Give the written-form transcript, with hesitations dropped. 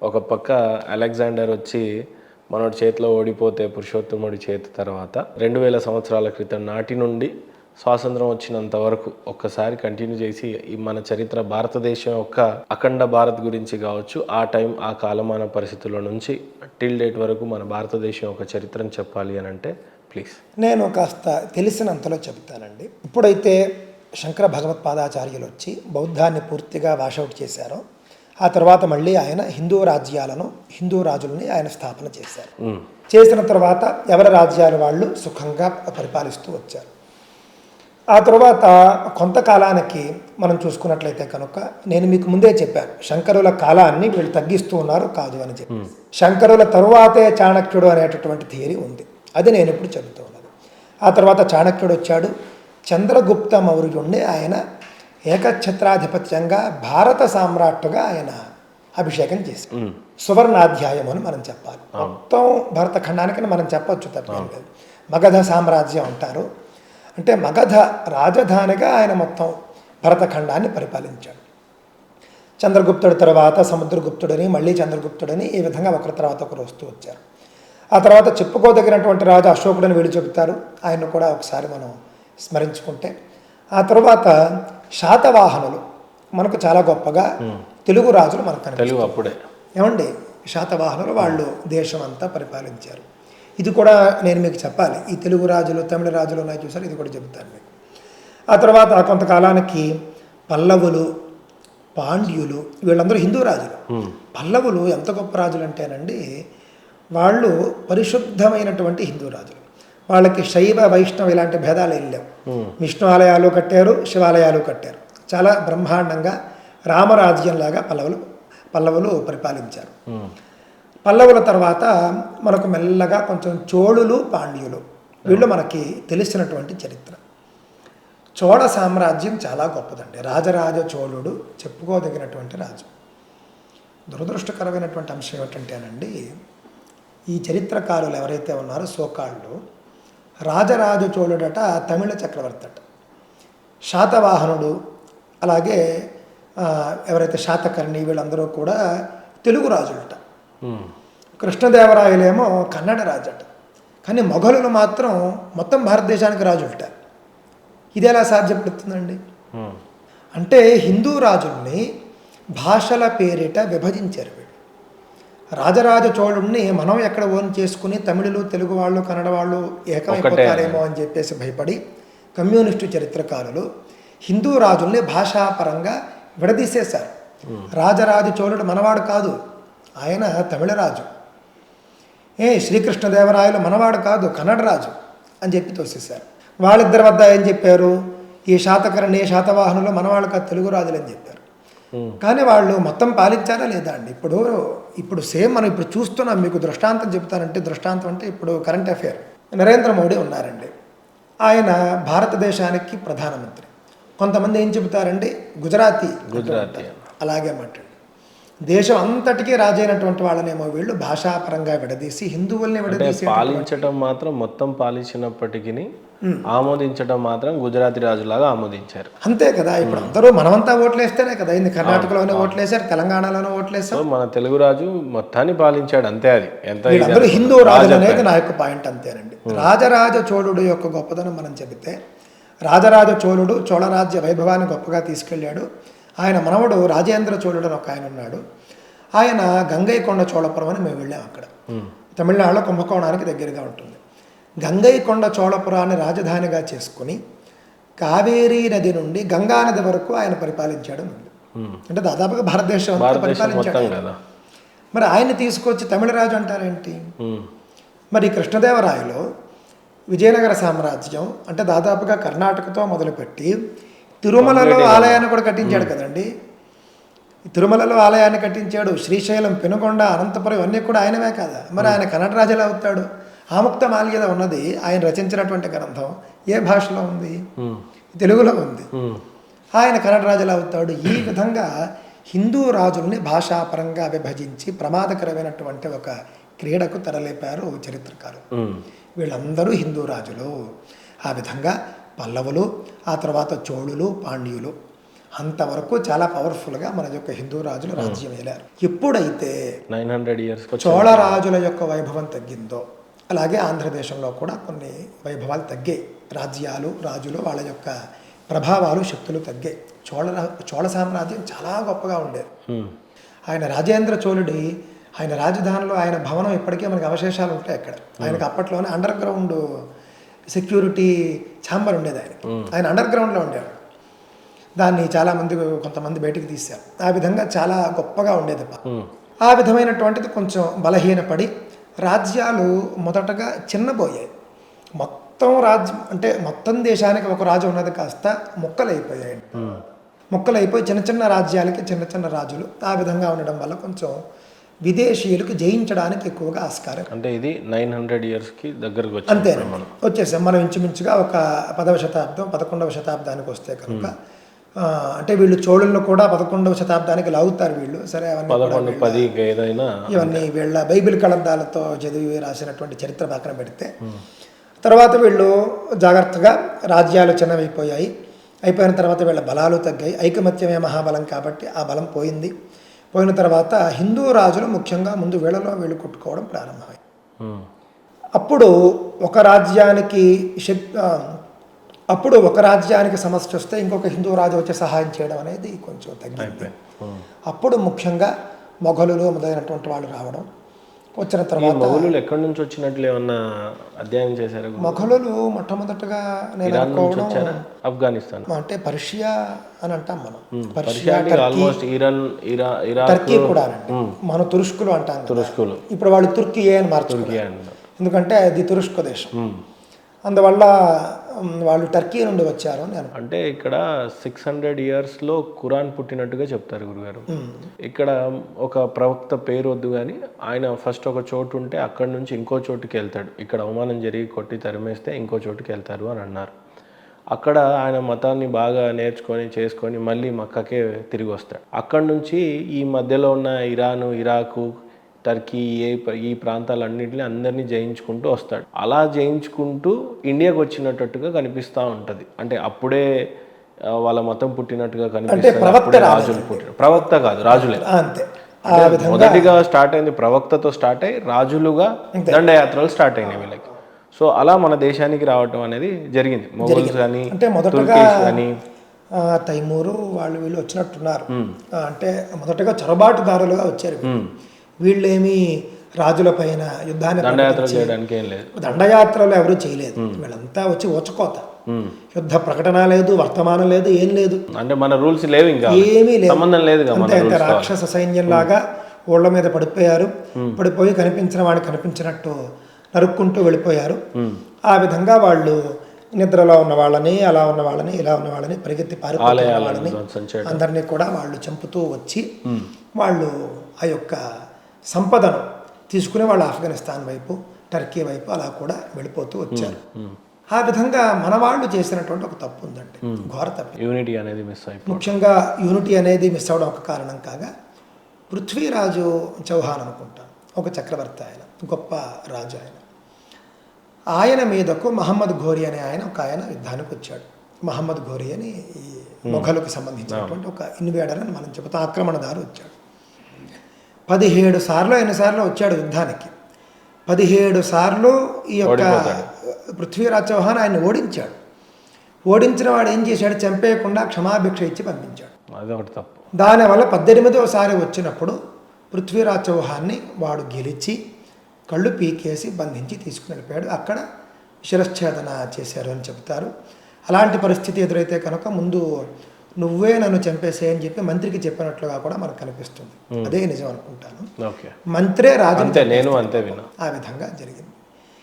ఒక పక్క అలెగ్జాండర్ వచ్చి మనోడి చేతిలో ఓడిపోతే పురుషోత్తముడి చేతి తర్వాత 2000 సంవత్సరాల క్రితం నాటి నుండి స్వాతంత్రం వచ్చినంత వరకు ఒక్కసారి కంటిన్యూ చేసి ఈ మన చరిత్ర భారతదేశం యొక్క అఖండ భారత్ గురించి కావచ్చు, ఆ టైం ఆ కాలమాన పరిస్థితుల నుంచి టిల్ డేట్ వరకు మన భారతదేశం యొక్క చరిత్రను చెప్పాలి అని అంటే ప్లీజ్. నేను కాస్త తెలిసినంతలో చెబుతానండి. ఇప్పుడైతే శంకర భగవత్పాదాచార్యులు వచ్చి బౌద్ధాన్ని పూర్తిగా వాషౌట్ చేశారో, ఆ తర్వాత మళ్ళీ ఆయన హిందూ రాజులని ఆయన స్థాపన చేశారు. చేసిన తర్వాత ఎవరి రాజ్యాలు వాళ్ళు సుఖంగా పరిపాలిస్తూ వచ్చారు. ఆ తర్వాత కొంతకాలానికి మనం చూసుకున్నట్లయితే కనుక నేను మీకు ముందే చెప్పాను, శంకరుల కాలాన్ని వీళ్ళు తగ్గిస్తూ ఉన్నారు కాదు అని చెప్పి. శంకరుల తరువాతే చాణక్యుడు అనేటటువంటి థియరీ ఉంది, అది నేను ఇప్పుడు చెబుతూ ఉన్నది. ఆ తర్వాత చాణక్యుడు వచ్చాడు, చంద్రగుప్త మౌర్యుణ్ణి ఆయన ఏకఛత్రాధిపత్యంగా భారత సామ్రాట్టుగా ఆయన అభిషేకం చేశాడు. సువర్ణాధ్యాయం అని మనం చెప్పాలి. మొత్తం భరతఖండానికి మనం చెప్పొచ్చు, తప్పేం లేదు. మగధ సామ్రాజ్యం అంటారు, అంటే మగధ రాజధానిగా ఆయన మొత్తం భరతఖండాన్ని పరిపాలించాడు. చంద్రగుప్తుడి తర్వాత సముద్రగుప్తుడని, మళ్ళీ చంద్రగుప్తుడని, ఈ విధంగా ఒకరి తర్వాత ఒకరు వస్తూ వచ్చారు. ఆ తర్వాత చెప్పుకోదగినటువంటి రాజు అశోకుడని వీళ్ళు చెబుతారు, ఆయన కూడా ఒకసారి మనం స్మరించుకుంటే. ఆ తర్వాత శాతవాహనులు మనకు చాలా గొప్పగా తెలుగు రాజులు మనకు కనిపిస్తారు. అప్పుడే ఏమండి, శాతవాహనులు వాళ్ళు దేశం అంతా పరిపాలించారు. ఇది కూడా నేను మీకు చెప్పాలి, ఈ తెలుగు రాజులు తమిళ రాజులు ఉన్నాయి చూసారు, ఇది కూడా చెబుతాను మీకు. ఆ తర్వాత కొంతకాలానికి పల్లవులు, పాండ్యులు, వీళ్ళందరూ హిందూ రాజులు. పల్లవులు ఎంత గొప్ప రాజులు అంటేనండి, వాళ్ళు పరిశుద్ధమైనటువంటి హిందూ రాజులు. వాళ్ళకి శైవ వైష్ణవ ఇలాంటి భేదాలు ఏం లేవు. విష్ణు ఆలయాలు కట్టారు, శివాలయాలు కట్టారు. చాలా బ్రహ్మాండంగా రామరాజ్యంలాగా పల్లవులు పరిపాలించారు. పల్లవుల తర్వాత మనకు మెల్లగా కొంచెం చోళులు, పాండ్యులు, వీళ్ళు మనకి తెలిసినటువంటి చరిత్ర. చోళ సామ్రాజ్యం చాలా గొప్పదండి. రాజరాజ చోళుడు చెప్పుకోదగినటువంటి రాజు. దురదృష్టకరమైనటువంటి అంశం ఏమిటంటేనండి, ఈ చరిత్రకారులు ఎవరైతే ఉన్నారో సోకాళ్ళు, రాజరాజ చోళుడట తమిళ చక్రవర్తి అట, శాతవాహనుడు, అలాగే ఎవరైతే శాతకర్ణి, వీళ్ళందరూ కూడా తెలుగు రాజులట. కృష్ణదేవరాయలేమో కన్నడ రాజట. కానీ మొఘలులు మాత్రం మొత్తం భారతదేశానికి రాజులట. ఇది ఎలా సాధ్యపడుతుందండి? అంటే హిందూ రాజుల్ని భాషల పేరిట విభజించారు వీళ్ళు. రాజరాజ చోళుణ్ణి మనం ఎక్కడ ఓన్ చేసుకుని తమిళులు, తెలుగు వాళ్ళు, కన్నడ వాళ్ళు ఏకమైపోతారేమో అని చెప్పేసి భయపడి కమ్యూనిస్టు చరిత్రకారులు హిందూ రాజుల్ని భాషాపరంగా విడదీసేశారు. రాజరాజ చోళుడు మనవాడు కాదు, ఆయన తమిళరాజు. శ్రీకృష్ణదేవరాయలు మనవాడు కాదు, కన్నడ రాజు అని చెప్పి తోసేశారు. వాళ్ళిద్దరి వద్ద ఏం చెప్పారు, ఈ శాతకర్ణి, శాతవాహనులు మనవాళ్ళు కాదు, తెలుగు రాజులు అని చెప్పారు. కానీ వాళ్ళు మొత్తం పాలించారా లేదా అండి? ఇప్పుడు సేమ్ మనం ఇప్పుడు చూస్తున్నాం. మీకు దృష్టాంతం చెప్తానంటే, దృష్టాంతం అంటే ఇప్పుడు కరెంట్ అఫైర్, నరేంద్ర మోడీ ఉన్నారండి, ఆయన భారతదేశానికి ప్రధానమంత్రి. కొంతమంది ఏం చెబుతారండి, గుజరాతీ అలాగే మాట్లాడి దేశం అంతటికీ రాజైనటువంటి వాళ్ళనేమో వీళ్ళు భాషాపరంగా విడదీసి హిందువుల్ని విడదీసి పాలించడం మాత్రం మొత్తం పాలించినప్పటికీ ఆమోదించడం మాత్రం గుజరాతీ రాజులాగా ఆమోదించారు. అంతే కదా. ఇప్పుడు అందరూ మనమంతా ఓట్లేస్తేనే కదా, ఇంది కర్ణాటకలోనే ఓట్లేశారు, తెలంగాణలోనే ఓట్లేశారు. మన తెలుగు రాజు మొత్తాన్ని పాలించాడు, అంతే. అది ఎంత వీళ్ళందరూ హిందూ రాజులు అనేది నా యొక్క పాయింట్, అంతేనండి. రాజరాజ చోళుడు యొక్క గొప్పదనం మనం చెబితే, రాజరాజ చోళుడు చోళరాజ్య వైభవాన్ని గొప్పగా తీసుకెళ్ళాడు. ఆయన మనవడు రాజేంద్ర చోళుడు అని ఒక ఆయన ఉన్నాడు. ఆయన గంగైకొండ చోళపురం అని మేము వెళ్ళాం. అక్కడ తమిళనాడులో కుంభకోణానికి దగ్గరగా ఉంటుంది. గంగైకొండ చోళపురాన్ని రాజధానిగా చేసుకుని కావేరీ నది నుండి గంగా నది వరకు ఆయన పరిపాలించాడు. అంటే దాదాపుగా భారతదేశం పరిపాలించాడు కదా. మరి ఆయన్ని తీసుకొచ్చి తమిళరాజు అంటారేంటి? మరి కృష్ణదేవరాయలు విజయనగర సామ్రాజ్యం అంటే దాదాపుగా కర్ణాటకతో మొదలుపెట్టి తిరుమలలో ఆలయాన్ని కూడా కట్టించాడు కదండి. తిరుమలలో ఆలయాన్ని కట్టించాడు. శ్రీశైలం, పెనుగొండ, అనంతపురం ఇవన్నీ కూడా ఆయనవే కదా. మరి ఆయన కన్నడ రాజులా అవుతాడు? ఆముక్త మాల్యద ఉన్నది ఆయన రచించినటువంటి గ్రంథం ఏ భాషలో ఉంది? తెలుగులో ఉంది. ఆయన కన్నడ రాజులా అవుతాడు? ఈ విధంగా హిందూ రాజుల్ని భాషాపరంగా విభజించి ప్రమాదకరమైనటువంటి ఒక క్రీడకు తెరలేపారు చరిత్రకారులు. వీళ్ళందరూ హిందూ రాజులు. ఆ విధంగా పల్లవులు, ఆ తర్వాత చోళులు, పాండ్యులు, అంతవరకు చాలా పవర్ఫుల్గా మన యొక్క హిందూ రాజులు రాజ్యం ఏలారు. ఎప్పుడైతే 900 years చోళ రాజుల యొక్క వైభవం తగ్గిందో అలాగే ఆంధ్రదేశంలో కూడా కొన్ని వైభవాలు తగ్గాయి. రాజ్యాలు రాజులు వాళ్ళ యొక్క ప్రభావాలు శక్తులు తగ్గాయి. చోళ సామ్రాజ్యం చాలా గొప్పగా ఉండేది. ఆయన రాజేంద్ర చోళుడి ఆయన రాజధానిలో ఆయన భవనం ఇప్పటికే మనకి అవశేషాలు ఉంటాయి అక్కడ. ఆయనకు అప్పట్లోనే అండర్ గ్రౌండ్ సెక్యూరిటీ ఛాంబర్ ఉండేది. ఆయన అండర్ గ్రౌండ్లో ఉండేవాడు. దాన్ని కొంతమంది బయటికి తీశారు. ఆ విధంగా చాలా గొప్పగా ఉండేది. ఆ విధమైనటువంటిది కొంచెం బలహీనపడి రాజ్యాలు మొదటగా చిన్నబోయాయి. మొత్తం రాజ్యం అంటే మొత్తం దేశానికి ఒక రాజు ఉన్నది కాస్త ముక్కలైపోయాయి. ముక్కలైపోయి చిన్న చిన్న రాజ్యాలకి చిన్న చిన్న రాజులు. ఆ విధంగా ఉండడం వల్ల కొంచెం విదేశీయులకు జయించడానికి ఎక్కువగా ఆస్కారం. అంటే ఇది 900 yearsకి దగ్గరకు అంతే వచ్చేసాం మనం. ఇంచుమించుగా ఒక 10వ శతాబ్దం 11వ శతాబ్దానికి వస్తే కనుక అంటే వీళ్ళు చోళులను కూడా 11వ శతాబ్దానికి లాగుతారు వీళ్ళు. సరే ఇవన్నీ వీళ్ళ బైబిల్ కళందాలతో చదివి రాసినటువంటి చరిత్ర పక్కన పెడితే తర్వాత వీళ్ళు జాగ్రత్తగా రాజ్యాలు చిన్నవైపోయాయి. అయిపోయిన తర్వాత వీళ్ళ బలాలు తగ్గాయి. ఐకమత్యమే మహాబలం కాబట్టి ఆ బలం పోయింది. పోయిన తర్వాత హిందూ రాజులు ముఖ్యంగా ముందు వీళ్ళలో వీళ్ళు కొట్టుకోవడం ప్రారంభమైంది. అప్పుడు ఒక రాజ్యానికి సమస్య వస్తే ఇంకొక హిందూ రాజు వచ్చి సహాయం చేయడం అనేది కొంచెం తగ్గింది. అప్పుడు ముఖ్యంగా మొఘలులు మొదలైనటువంటి వాళ్ళు రావడం. వచ్చిన తర్వాత మొఘలులు ఎక్కడి నుంచి వచ్చినట్లు ఏమన్నా అధ్యయనం చేశారు? మొఘలులు మొట్టమొదటగా నేను అనుకోవడం ఆఫ్ఘనిస్తాన్ అంటే పర్షియా అని అంటాం మనం. పర్షియా, టర్కీ కూడా మన తురుష్కులు అంటాం. తురుష్కులు ఇప్పుడు వాళ్ళు తుర్కీ అని మార్చుకున్నారు. ఎందుకంటే అది తురుష్క దేశం. అందువల్ల వాళ్ళు టర్కీ నుండి వచ్చారు అని అంటే ఇక్కడ 600 yearsలో ఖురాన్ పుట్టినట్టుగా చెప్తారు గురుగారు. ఇక్కడ ఒక ప్రవక్త పేరు వద్దు కానీ ఆయన ఫస్ట్ ఒక చోటు ఉంటే అక్కడి నుంచి ఇంకో చోటుకి వెళ్తాడు. ఇక్కడ అవమానం జరిగి కొట్టి తరిమేస్తే ఇంకో చోటుకి వెళ్తారు అని అన్నారు. అక్కడ ఆయన మతాన్ని బాగా నేర్చుకొని చేసుకొని మళ్ళీ మక్కకే తిరిగి వస్తాడు. అక్కడి నుంచి ఈ మధ్యలో ఉన్న ఇరాను, ఇరాకు, టర్కీ ఈ ప్రాంతాలన్నింటినీ అందరినీ జయించుకుంటూ వస్తాడు. అలా జయించుకుంటూ ఇండియాకి వచ్చినట్టుగా కనిపిస్తూ ఉంటుంది. అంటే అప్పుడే వాళ్ళ మతం పుట్టినట్టుగా కనిపిస్తుంది. రాజులు పుట్టిన ప్రవక్త కాదు, రాజులే. మొదటిగా స్టార్ట్ అయింది ప్రవక్తతో స్టార్ట్ అయ్యి రాజులుగా దండయాత్రలు స్టార్ట్ అయినాయి వీళ్ళకి. సో అలా మన దేశానికి రావటం అనేది జరిగింది. మొఘల్స్ కానీ తుర్కీస్ కానీ తైమూరు వాళ్ళు వీళ్ళు వచ్చినట్టున్నారు. అంటే మొదటగా చొరబాటుదారులుగా వచ్చారు. వీళ్ళేమి రాజుల పైన యుద్ధాన్ని దండయాత్రలు ఎవరు చేయలేదు. వీళ్ళంతా వచ్చి ఓచుకోత. యుద్ధ ప్రకటన లేదు, వర్తమానం లేదు, ఏం లేదు. అంటే మన రూల్స్ లేవు, ఇంకా ఏమీ లేదు, సంబంధం లేదు. అంతే ఇంకా రాక్షస సైన్యం లాగా ఓళ్ల మీద పడిపోయారు. పడిపోయి కనిపించిన వాడిని కనిపించినట్టు నరుక్కుంటూ వెళ్ళిపోయారు. ఆ విధంగా వాళ్ళు నిద్రలో ఉన్న వాళ్ళని, అలా ఉన్న వాళ్ళని, ఇలా ఉన్న వాళ్ళని, పరిగెత్తి పారిపోయిన వాళ్ళని అందరినీ కూడా వాళ్ళు చంపుతూ వచ్చి వాళ్ళు ఆ యొక్క సంపదను తీసుకుని వాళ్ళు ఆఫ్ఘనిస్తాన్ వైపు, టర్కీ వైపు అలా కూడా వెళ్ళిపోతూ వచ్చారు. ఆ విధంగా మన వాళ్ళు చేసినటువంటి ఒక తప్పు ఉందండి, ఘోర తప్పు. యూనిటీ అనేది మిస్ అయిపోయింది. ముఖ్యంగా యూనిటీ అనేది మిస్ అవ్వడం ఒక కారణం కాగా, పృథ్వీరాజు చౌహాన్ అనుకుంటాను, ఒక చక్రవర్తి, ఆయన గొప్ప రాజు. ఆయన మీదకు మహమ్మద్ ఘోరీ అనే ఆయన యుద్ధానికి వచ్చాడు. మహమ్మద్ ఘోరీ అని ఈ మొఘలుకి సంబంధించినటువంటి ఒక ఇన్వేడర్ అని మనం చెబుతాం, ఆక్రమణదారు వచ్చాడు. 17 సార్లు ఎన్నిసార్లు వచ్చాడు యుద్ధానికి. 17 సార్లు ఈ యొక్క పృథ్వీరాజ్ చౌహాన్ ఆయన ఓడించాడు. ఓడించిన వాడు ఏం చేశాడు, చంపేయకుండా క్షమాభిక్ష ఇచ్చి పంపించాడు. అదొకటి తప్పు. దానివల్ల 18వసారి వచ్చినప్పుడు పృథ్వీరాజ్ చౌహాన్ని వాడు గెలిచి కళ్ళు పీకేసి బంధించి తీసుకుని వెళ్ళిపోయాడు. అక్కడ శిరశ్ఛేదన చేశారు అని చెప్తారు. అలాంటి పరిస్థితి ఎదురైతే కనుక ముందు నువ్వే నన్ను చంపేసే అని చెప్పి మంత్రికి చెప్పినట్లుగా కూడా మనకు కనిపిస్తుంది. అదే నిజం అనుకుంటాను. మంత్రే రాజు, నేను అంతే విన్నా. ఆ విధంగా జరిగింది.